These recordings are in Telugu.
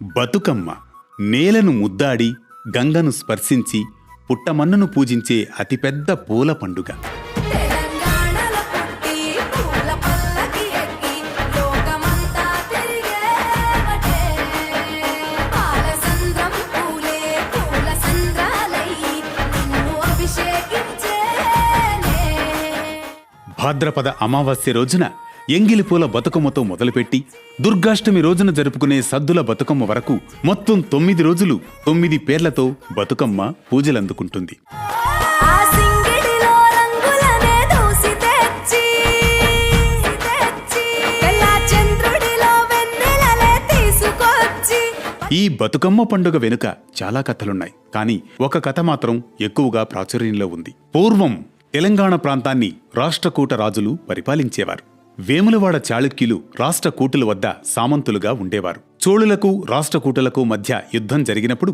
బతుకమ్మ నేలను ముద్దాడి గంగను స్పర్శించి పుట్టమన్నును పూజించే అతిపెద్ద పూల పండుగ. తెలంగాణలో పుట్టి పూల పల్లకి ఎక్కి లోకమంతా తిరిగేవటే. పాలసంద్రం పూలే పూల సంద్రాలయ్యి నిన్ను అభిషేకించేనే. భాద్రపద అమావాస్య రోజున ఎంగిలి పూల బతుకమ్మతో మొదలుపెట్టి దుర్గాష్టమి రోజున జరుపుకునే సద్దుల బతుకమ్మ వరకు మొత్తం 9 రోజులు 9 పేర్లతో బతుకమ్మ పూజలందుకుంటుంది. ఆ సింగిడిలో రంగులనే దూసి తెచ్చి తెల్ల చంద్రుడిలో వెన్నెలలే తీసుకొచ్చి. ఈ బతుకమ్మ పండుగ వెనుక చాలా కథలున్నాయి, కానీ ఒక కథ మాత్రం ఎక్కువగా ప్రాచుర్యంలో ఉంది. పూర్వం తెలంగాణ ప్రాంతాన్ని రాష్ట్రకూట రాజులు పరిపాలించేవారు. వేములవాడ చాళుక్యులు రాష్ట్రకూటుల వద్ద సామంతులుగా ఉండేవారు. చోళులకు రాష్ట్రకూటులకు మధ్య యుద్ధం జరిగినప్పుడు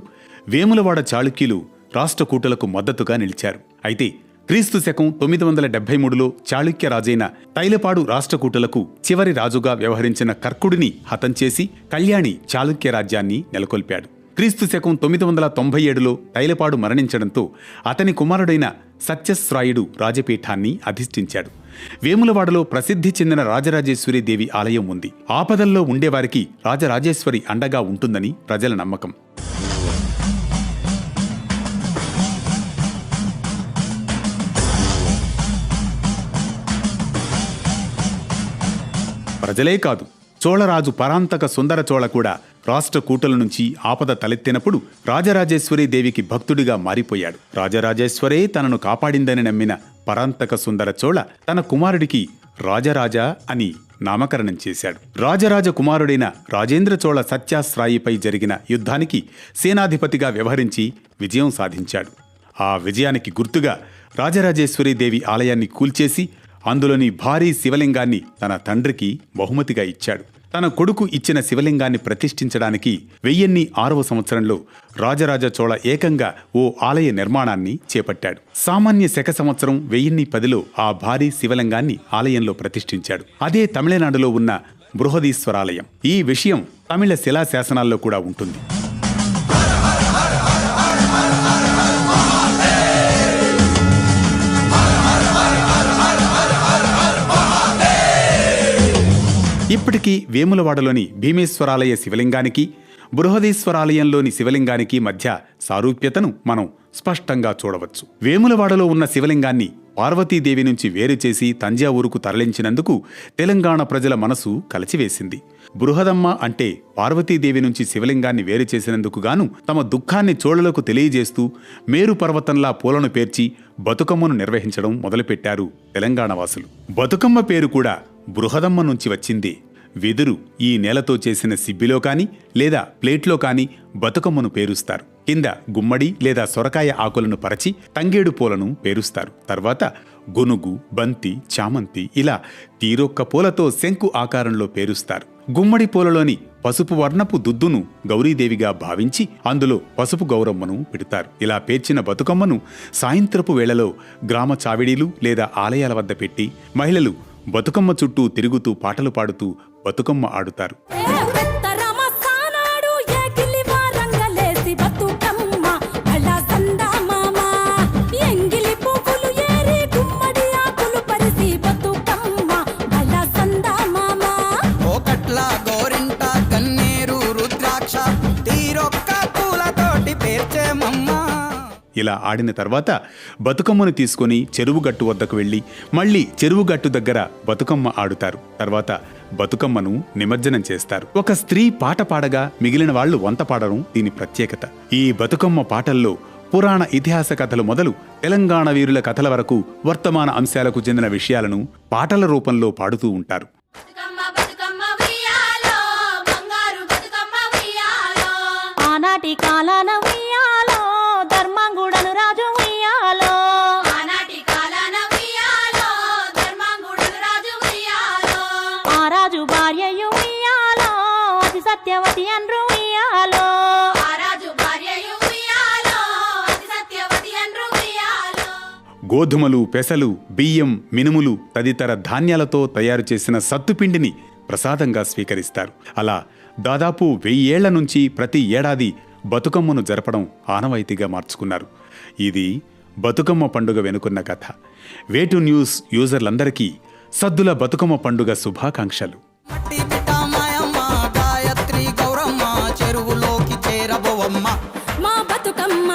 వేములవాడ చాళుక్యులు రాష్ట్రకూటులకు మద్దతుగా నిలిచారు. అయితే క్రీస్తు శకం 973లో చాళుక్య రాజైన తైలపాడు రాష్ట్రకూటులకు చివరి రాజుగా వ్యవహరించిన కర్కుడిని హతం చేసి కళ్యాణి చాళుక్య రాజ్యాన్ని నెలకొల్పాడు. క్రీస్తు శకం 997లో తైలపాడు మరణించడంతో అతని కుమారుడైన సత్యశ్రాయుడు రాజపీఠాన్ని అధిష్ఠించాడు. వేములవాడలో ప్రసిద్ధి చెందిన రాజరాజేశ్వరి దేవి ఆలయం ఉంది. ఆపదల్లో ఉండేవారికి రాజరాజేశ్వరి అండగా ఉంటుందని ప్రజల నమ్మకం. ప్రజలే కాదు, చోళరాజు పరాంతక సుందర చోళ కూడా రాష్ట్రకూటుల నుంచి ఆపద తలెత్తినప్పుడు రాజరాజేశ్వరి దేవికి భక్తుడిగా మారిపోయాడు. రాజరాజేశ్వరే తనను కాపాడిందని నమ్మిన పరాంతక సుందర చోళ తన కుమారుడికి రాజరాజ అని నామకరణం చేశాడు. రాజరాజ కుమారుడైన రాజేంద్ర చోళ సత్యాశ్రాయిపై జరిగిన యుద్ధానికి సేనాధిపతిగా వ్యవహరించి విజయం సాధించాడు. ఆ విజయానికి గుర్తుగా రాజరాజేశ్వరి దేవి ఆలయాన్ని కూల్చేసి అందులోని భారీ శివలింగాన్ని తన తండ్రికి బహుమతిగా ఇచ్చాడు. తన కొడుకు ఇచ్చిన శివలింగాన్ని ప్రతిష్ఠించడానికి 1006వ సంవత్సరంలో రాజరాజ చోళ ఏకంగా ఓ ఆలయ నిర్మాణాన్ని చేపట్టాడు. సామాన్య శక సంవత్సరం 1010లో ఆ భారీ శివలింగాన్ని ఆలయంలో ప్రతిష్ఠించాడు. అదే తమిళనాడులో ఉన్న బృహదీశ్వరాలయం. ఈ విషయం తమిళ శిలాశాసనాల్లో కూడా ఉంటుంది. ఇప్పటికీ వేములవాడలోని భీమేశ్వరాలయ శివలింగానికి బృహదీశ్వరాలయంలోని శివలింగానికి మధ్య సారూప్యతను మనం స్పష్టంగా చూడవచ్చు. వేములవాడలో ఉన్న శివలింగాన్ని పార్వతీదేవి నుంచి వేరు చేసి తంజావూరుకు తరలించినందుకు తెలంగాణ ప్రజల మనసు కలచివేసింది. బృహదమ్మ అంటే పార్వతీదేవి నుంచి శివలింగాన్ని వేరు చేసినందుకు గాను తమ దుఃఖాన్ని చోళులకు తెలియజేస్తూ మేరు పర్వతంలా పూలను పేర్చి బతుకమ్మను నిర్వహించడం మొదలుపెట్టారు తెలంగాణ వాసులు. బతుకమ్మ పేరు కూడా బృహదమ్మ నుంచి వచ్చింది. వెదురు ఈ నేలతో చేసిన సిబ్బిలో కాని లేదా ప్లేట్లో కాని బతుకమ్మను పేరుస్తారు. కింద గుమ్మడి లేదా సొరకాయ ఆకులను పరచి తంగేడు పూలను పేరుస్తారు. తర్వాత గొనుగు, బంతి, చామంతి ఇలా తీరొక్క పూలతో శంకు ఆకారంలో పేరుస్తారు. గుమ్మడి పూలలోని పసుపు వర్ణపు దుద్దును గౌరీదేవిగా భావించి అందులో పసుపు గౌరమ్మను పెడతారు. ఇలా పేర్చిన బతుకమ్మను సాయంత్రపు వేళలో గ్రామ చావిడీలు లేదా ఆలయాల వద్ద పెట్టి మహిళలు బతుకమ్మ చుట్టూ తిరుగుతూ పాటలు పాడుతూ బతుకమ్మ ఆడుతారు. ఇలా ఆడిన తర్వాత బతుకమ్మను తీసుకుని చెరువుగట్టు వద్దకు వెళ్లి మళ్లీ చెరువుగట్టు దగ్గర బతుకమ్మ ఆడుతారు. తర్వాత బతుకమ్మను నిమజ్జనం చేస్తారు. ఒక స్త్రీ పాట పాడగా మిగిలిన వాళ్లు వంత పాడడం దీని ప్రత్యేకత. ఈ బతుకమ్మ పాటల్లో పురాణ ఇతిహాస కథలు మొదలు తెలంగాణ వీరుల కథల వరకు వర్తమాన అంశాలకు చెందిన విషయాలను పాటల రూపంలో పాడుతూ ఉంటారు. ఆనాటి కాలాన ఉయ్యాలో ధర్మంగుడను రాజు ఉయ్యాలో, ఆనాటి కాలాన ఉయ్యాలో ధర్మంగుడను రాజు ఉయ్యాలో, ఆ రాజు భార్యయు ఉయ్యాలో అతి సత్యవతి అండ్రు ఉయ్యాలో, ఆ రాజు భార్యయు ఉయ్యాలో అతి సత్యవతి అండ్రు ఉయ్యాలో. గోధుమలు, పెసలు, బియ్యం, మినుములు తదితర ధాన్యాలతో తయారు చేసిన సత్తుపిండిని ప్రసాదంగా స్వీకరిస్తారు. అలా దాదాపు 1000 ఏళ్ల నుంచి ప్రతి ఏడాది బతుకమ్మను జరపడం ఆనవాయితీగా మార్చుకున్నారు. ఇది బతుకమ్మ పండుగ వెనుకున్న కథ. వేటు న్యూస్ యూజర్లందరికీ సద్దుల బతుకమ్మ పండుగ శుభాకాంక్షలు. మట్టి పిట మాయమ్మ గాయత్రి గౌరమ్మ చెరువులోకి చేరబోవమ్మ మా బతుకమ్మ